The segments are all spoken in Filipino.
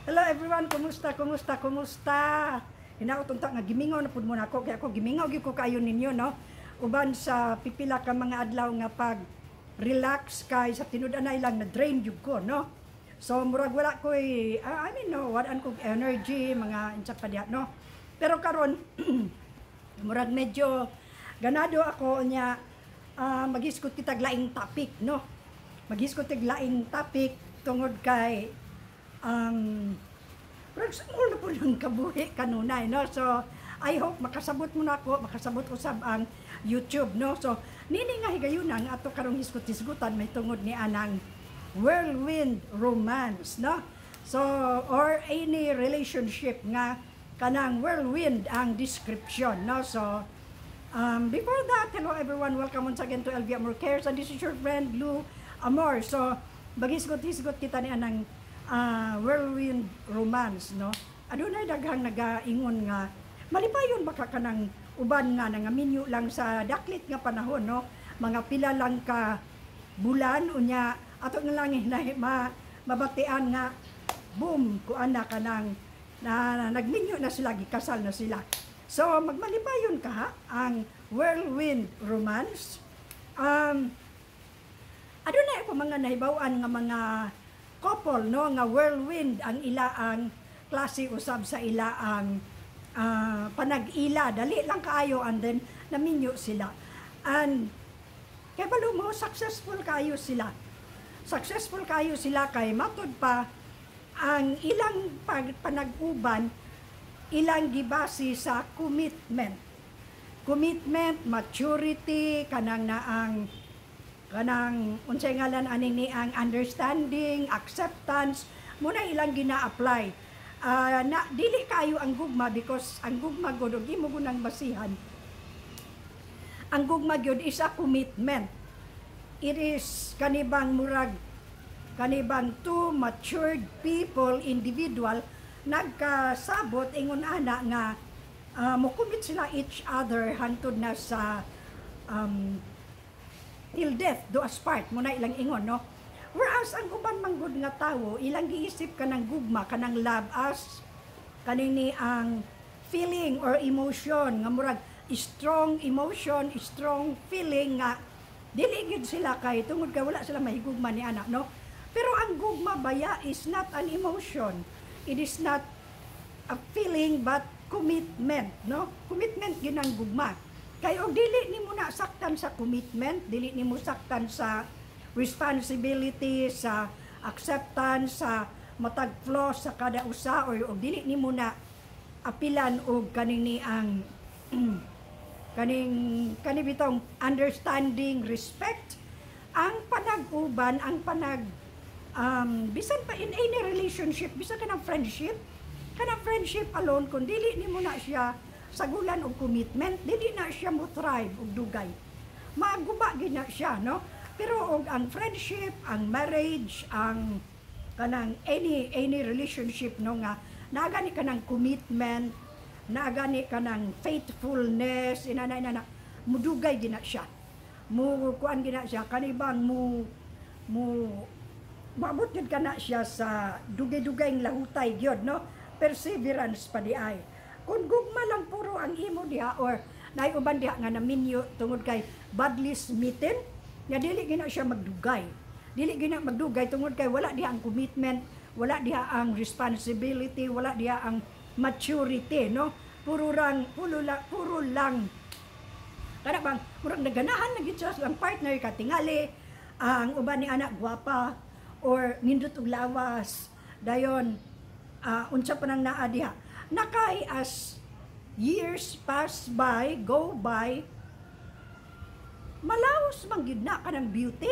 Hello everyone, kumusta, kumusta, kumusta? Hinautong ta nga gimingaw na pud mo nako kaya ako gimingaw gyud ko kayo ninyo no. Uban sa pipila ka mga adlaw nga pag relax kay sa tinud-anay lang na drain jud ko no. So murag wala koy wadan kog energy mga insa pa diha no. Pero karon murag medyo ganado ako nya mag-iskot kitag laing topic no. Mag-iskot kitag laing topic tungod kay murag na po lang kabuhi kanunay, no? So, I hope makasabot mo na ako, makasabot usab ang YouTube, no? So, nini nga higayunan ato karong hisgot-hisgutan may tungod ni anang whirlwind romance, no? So, or any relationship nga kanang whirlwind ang description, no? So, before that, hello everyone, welcome once again to LV Amor Cares, and this is your friend Lou Amor. So, baghisgot-hisgot kita ni anang whirlwind romance, no? Adunay daghang nagaingon nga malipayon baka kanang uban nga nangaminyo lang sa daklit nga panahon, no? Mga pila lang ka bulan unya ato nga lang mabatian nga boom kuana kanang na nagminyo na sila, gikasal na sila. So magmalipayon ka ang whirlwind romance. Adunay ako mga nahibaw-an nga mga couple, no, nga whirlwind ang ilaang klase usab sa ilaang panag-ila, dali lang kaayo and then naminyo sila. And kay balo mo successful kayo sila. Successful kayo sila kay matud pa ang ilang panag-uban ilang gibase sa commitment. Commitment, maturity, kanang unsay ngalan ani ni ang understanding, acceptance muna ilang gina-apply. Na dili kayo ang gugma because ang gugma gud og imo gunang basihan. Ang gugma gyud is a commitment. It is kanibang two matured people, individual nagkasabot ingon ana nga mo commit sila each other hantod na sa till death do us part muna ilang ingon, no? Whereas ang uban manggod nga tawo ilang giisip kanang gugma kanang love as kanini ang feeling or emotion nga murag strong emotion, strong feeling nga dili gid sila kay tungod kay wala sila mahigugma ni anak, no? Pero ang gugma baya is not an emotion, it is not a feeling but commitment, no? Commitment gid ang gugma. Kay og dili nimo na saktan sa commitment, dili nimo saktan sa responsibility, sa acceptance, sa matag flaws sa kada usa or dili nimo na apilan og kanini ang kani bitong understanding, respect ang panag-uban, ang bisan pa in any relationship, bisan kanang friendship alone kung dili nimo na siya sagulan og commitment, dili na siya mo thrive og dugay. Maguba gid na siya, no? Pero og ang friendship, ang marriage, ang kanang any relationship, no, nga naagani kanang commitment, naagani kanang faithfulness, inana mudugay gid na siya. Mo kuan gid na siya kanibang mo maabot gid kana siya sa dugay-dugay lahutay gyud, no? Perseverance pa di ay. Kung gugma lang puro ang imo diha or naay uban diha nga naminyo tungod kay badly smitten, nga dili gina siya magdugay. Dili gina magdugay tungod kay wala diha ang commitment, wala diha ang responsibility, wala diha ang maturity, no? Puro lang kada bang murag naganahan na gid siya ang partner katingali, ang uban ni anak gwapa or nindot og lawas, dayon unsa pa nang naa diha. Nakay as years go by, malaos man gyud na kanang beauty,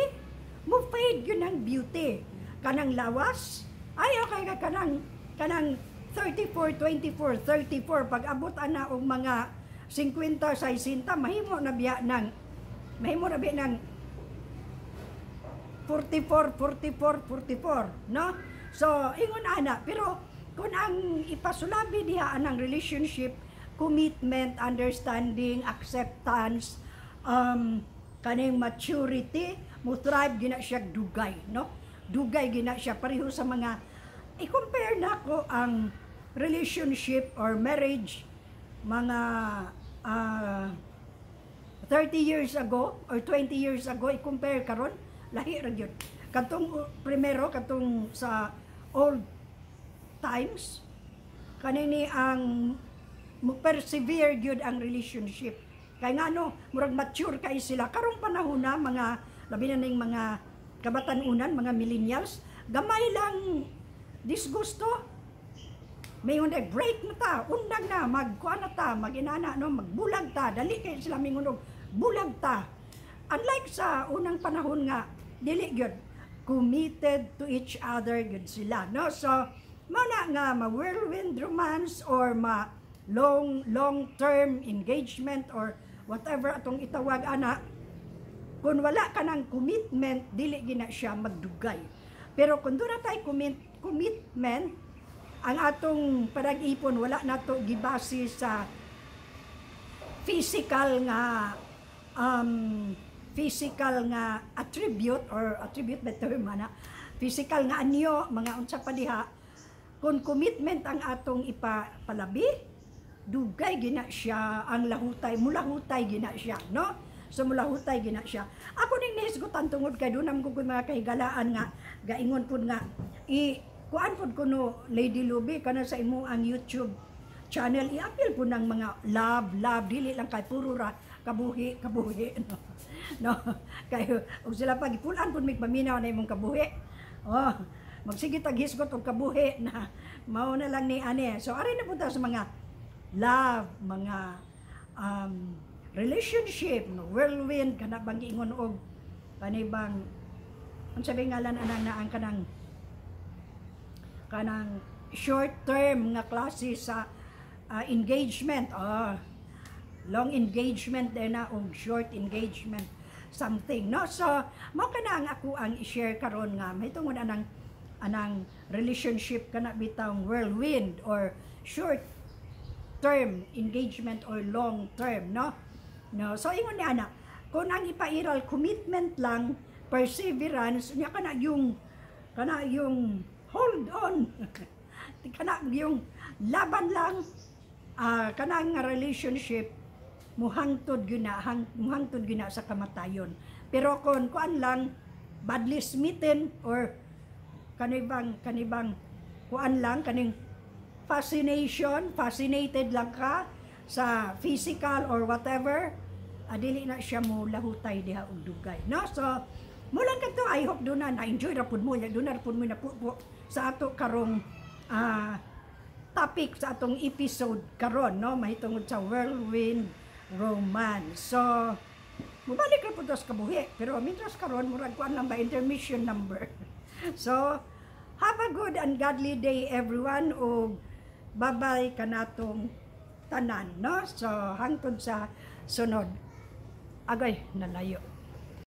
mo fade gyud ang beauty, kanang lawas, ayaw kay kanang 34, 24, 34, pag abot ana og mga 50, 60, mahimo na biya ng 44, 44, no? So, ingon ana, pero kung ang ipasulabi diha anang relationship, commitment, understanding, acceptance, kaning maturity, mo thrive gina siya dugay, no? Dugay gina siya pareho sa mga i-compare na ko ang relationship or marriage mga 30 years ago or 20 years ago, i-compare karon lahi ra gyud. Katong primero katong sa old times kanini ang persevere gyud ang relationship. Kay nga murag mature kay sila karong panahon na mga labi na ning mga kabatan-unan, mga millennials, gamay lang disgusto. May break na ta, undag na, magkuha na ta, maginana, magbulag ta, dali kayo sila mingunog, bulag ta. Unlike sa unang panahon nga, dili gyud committed to each other gyud sila, no? So, mana nga ma-whirlwind romance or long-term engagement or whatever atong itawag ana, kung wala ka ng commitment, dili gina siya magdugay. Pero kung doon na tayo commitment, ang atong parag-ipon, wala na to gibase sa physical nga attribute or attribute better mana, physical nga anyo, mga unsa pa diha. Kung commitment ang atong ipapalabi, dugay gina siya ang lahutay, mulahutay gina siya, no? So mulahutay gina siya. Ako ning nahisgutan tungod kay dunam ko mga kahigalaan nga gaingon pud nga kuan pud kuno Lady Luby kana sa imo ang YouTube channel, i-appeal po ng mga love, dili lang kay puro ra kabuhi, no? Kayo, og sila pag ipulan po mig paminaw na imong kabuhi. Oh, magsige taghisgot og kabuhi na mao na lang ni ane. So ari na punta sa mga love, mga relationship, no, whirlwind kana bang ingon og kanibang unsa bay ngalan anang naang kanang short term nga klase sa engagement, long engagement din na o short engagement something, no? So mao kana ang ako ang i-share karon nga mahitungod anang relationship kana bitang whirlwind or short term engagement or long term, no? So ingon ni ana, kung ang ipairal commitment lang, perseverance nya kana yung hold on kana yung laban lang, kana nga relationship muhangtod gina sa kamatayon. Pero kung kuan lang badly smitten or kanibang kuan lang kaning fascinated lang ka sa physical or whatever, dili na siya mo lahutay diha og dugay, no? So mulang kadto, I hope do na enjoy ra pud mo, do na pud mo napupo sa ato karong topic sa atong episode karon, no, mahitungod sa whirlwind romance. So mubalik ra pud sa kabuhi, pero mintras karon murag kuan lang ba intermission number. So have a good and godly day everyone, o bye-bye kanatong tanan, no? So hangtod sa sunod. Agay nalayo.